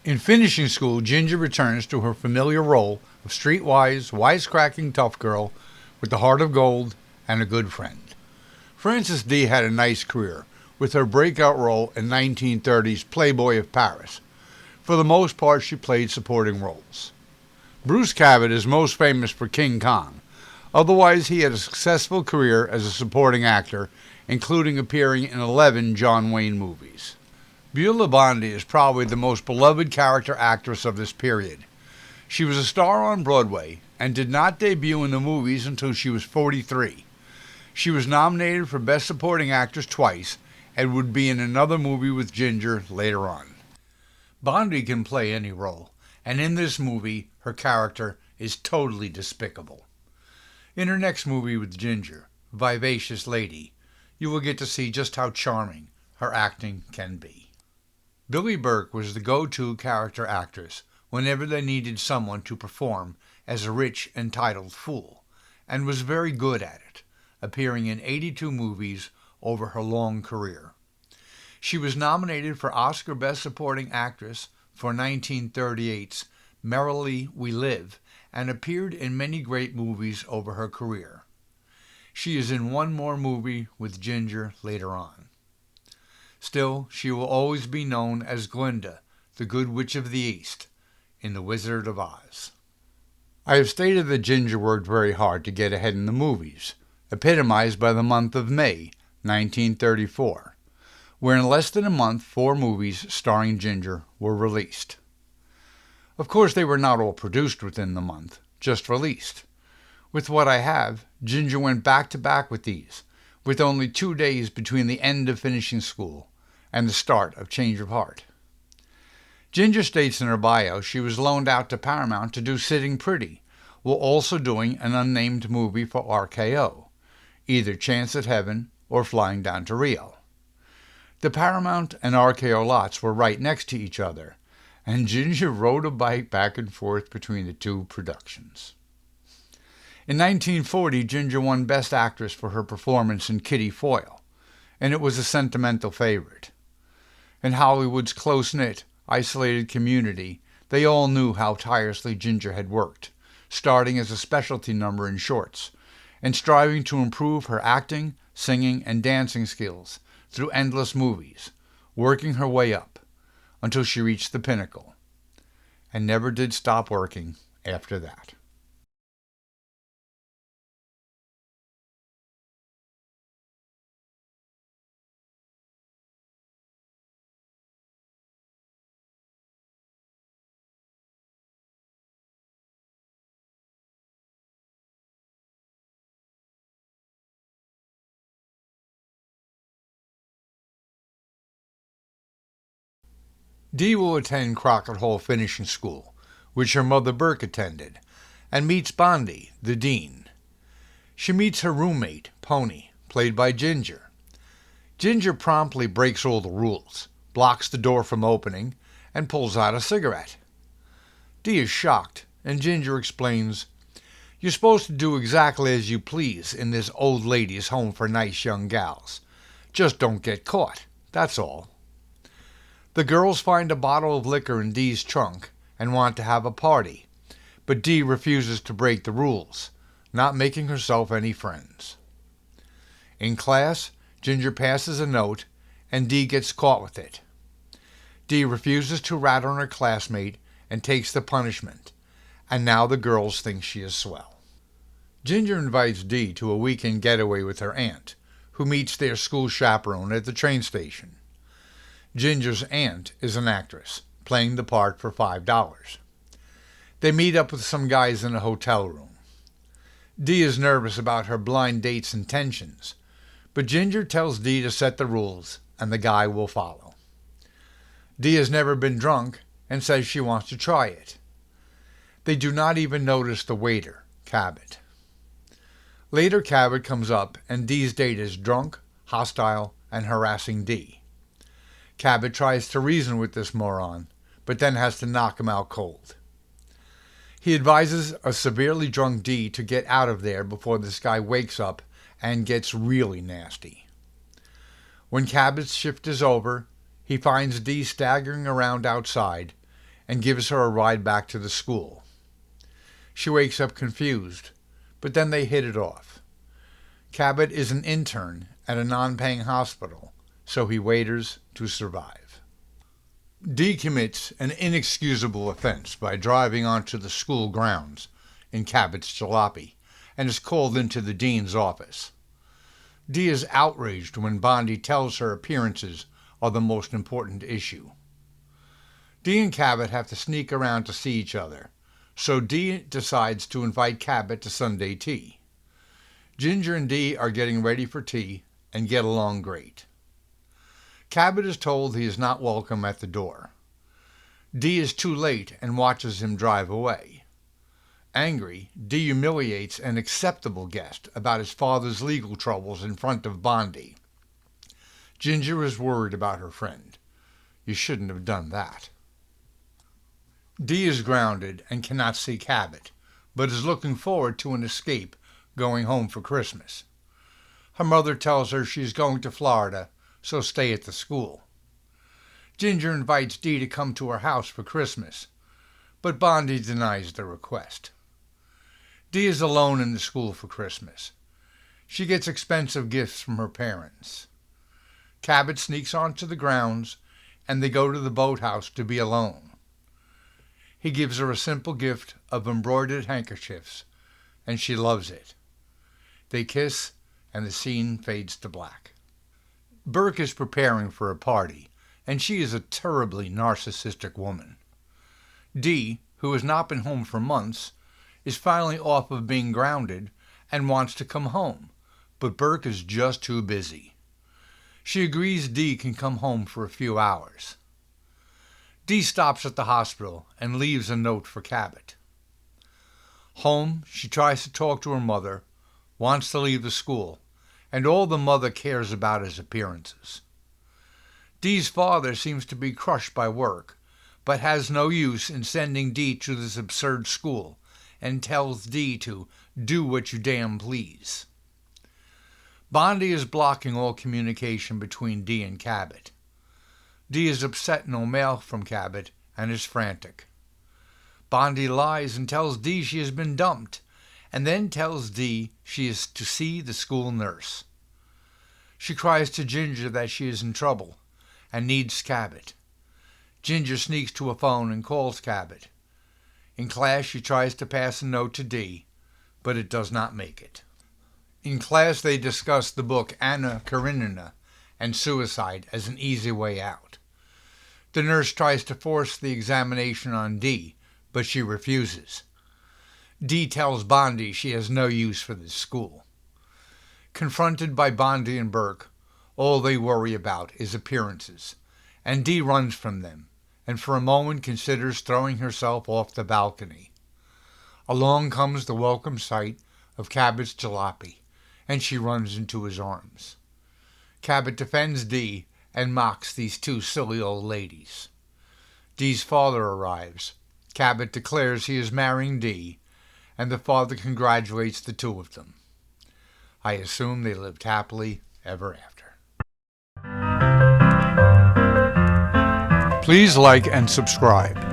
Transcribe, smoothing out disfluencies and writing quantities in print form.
In finishing school, Ginger returns to her familiar role of streetwise, wisecracking tough girl with the heart of gold and a good friend. Frances D had a nice career, with her breakout role in 1930's Playboy of Paris. For the most part, she played supporting roles. Bruce Cabot is most famous for King Kong. Otherwise, he had a successful career as a supporting actor, including appearing in 11 John Wayne movies. Beulah Bondi is probably the most beloved character actress of this period. She was a star on Broadway and did not debut in the movies until she was 43. She was nominated for Best Supporting Actress twice and would be in another movie with Ginger later on. Bondi can play any role, and in this movie, her character is totally despicable. In her next movie with Ginger, Vivacious Lady, you will get to see just how charming her acting can be. Billie Burke was the go-to character actress whenever they needed someone to perform as a rich, entitled fool, and was very good at it, appearing in 82 movies over her long career. She was nominated for Oscar Best Supporting Actress for 1938's Merrily We Live and appeared in many great movies over her career. She is in one more movie with Ginger later on. Still, she will always be known as Glinda, the Good Witch of the East, in The Wizard of Oz. I have stated that Ginger worked very hard to get ahead in the movies, epitomized by the month of May, 1934, where in less than a month 4 movies starring Ginger were released. Of course, they were not all produced within the month, just released. With What I Have, Ginger went back to back with these, with only 2 days between the end of finishing school and the start of Change of Heart. Ginger states in her bio she was loaned out to Paramount to do Sitting Pretty, while also doing an unnamed movie for RKO, either Chance at Heaven or Flying Down to Rio. The Paramount and RKO lots were right next to each other, and Ginger rode a bike back and forth between the two productions. In 1940, Ginger won Best Actress for her performance in Kitty Foyle, and it was a sentimental favorite. In Hollywood's close-knit, isolated community, they all knew how tirelessly Ginger had worked, starting as a specialty number in shorts, and striving to improve her acting, singing, and dancing skills through endless movies, working her way up until she reached the pinnacle, and never did stop working after that. Dee will attend Crockett Hall Finishing School, which her mother Burke attended, and meets Bondi, the dean. She meets her roommate, Pony, played by Ginger. Ginger promptly breaks all the rules, blocks the door from opening, and pulls out a cigarette. Dee is shocked, and Ginger explains, "You're supposed to do exactly as you please in this old lady's home for nice young gals. Just don't get caught, that's all." The girls find a bottle of liquor in Dee's trunk and want to have a party, but Dee refuses to break the rules, not making herself any friends. In class, Ginger passes a note, and Dee gets caught with it. Dee refuses to rat on her classmate and takes the punishment, and now the girls think she is swell. Ginger invites Dee to a weekend getaway with her aunt, who meets their school chaperone at the train station. Ginger's aunt is an actress, playing the part for $5. They meet up with some guys in a hotel room. Dee is nervous about her blind date's intentions, but Ginger tells Dee to set the rules, and the guy will follow. Dee has never been drunk and says she wants to try it. They do not even notice the waiter, Cabot. Later, Cabot comes up, and Dee's date is drunk, hostile, and harassing Dee. Cabot tries to reason with this moron, but then has to knock him out cold. He advises a severely drunk Dee to get out of there before this guy wakes up and gets really nasty. When Cabot's shift is over, he finds Dee staggering around outside and gives her a ride back to the school. She wakes up confused, but then they hit it off. Cabot is an intern at a non-paying hospital, so he waiters to survive. Dee commits an inexcusable offense by driving onto the school grounds in Cabot's jalopy and is called into the dean's office. Dee is outraged when Bondi tells her appearances are the most important issue. Dee and Cabot have to sneak around to see each other, so Dee decides to invite Cabot to Sunday tea. Ginger and Dee are getting ready for tea and get along great. Cabot is told he is not welcome at the door. Dee is too late and watches him drive away. Angry, Dee humiliates an acceptable guest about his father's legal troubles in front of Bondi. Ginger is worried about her friend. You shouldn't have done that. Dee is grounded and cannot see Cabot, but is looking forward to an escape going home for Christmas. Her mother tells her she is going to Florida, so stay at the school. Ginger invites Dee to come to her house for Christmas, but Bondi denies the request. Dee is alone in the school for Christmas. She gets expensive gifts from her parents. Cabot sneaks onto the grounds, and they go to the boathouse to be alone. He gives her a simple gift of embroidered handkerchiefs, and she loves it. They kiss, and the scene fades to black. Burke is preparing for a party, and she is a terribly narcissistic woman. Dee, who has not been home for months, is finally off of being grounded and wants to come home, but Burke is just too busy. She agrees Dee can come home for a few hours. Dee stops at the hospital and leaves a note for Cabot. Home, she tries to talk to her mother, wants to leave the school, and all the mother cares about is appearances. Dee's father seems to be crushed by work, but has no use in sending Dee to this absurd school and tells Dee to do what you damn please. Bondi is blocking all communication between Dee and Cabot. Dee is upset no mail from Cabot and is frantic. Bondi lies and tells Dee she has been dumped, and then tells Dee she is to see the school nurse. She cries to Ginger that she is in trouble and needs Cabot. Ginger sneaks to a phone and calls Cabot. In class, she tries to pass a note to Dee, but it does not make it. In class, they discuss the book Anna Karenina and suicide as an easy way out. The nurse tries to force the examination on Dee, but she refuses. Dee tells Bondi she has no use for this school. Confronted by Bondi and Burke, all they worry about is appearances, and Dee runs from them, and for a moment considers throwing herself off the balcony. Along comes the welcome sight of Cabot's jalopy, and she runs into his arms. Cabot defends Dee and mocks these two silly old ladies. Dee's father arrives. Cabot declares he is marrying Dee, and the father congratulates the two of them. I assume they lived happily ever after. Please like and subscribe.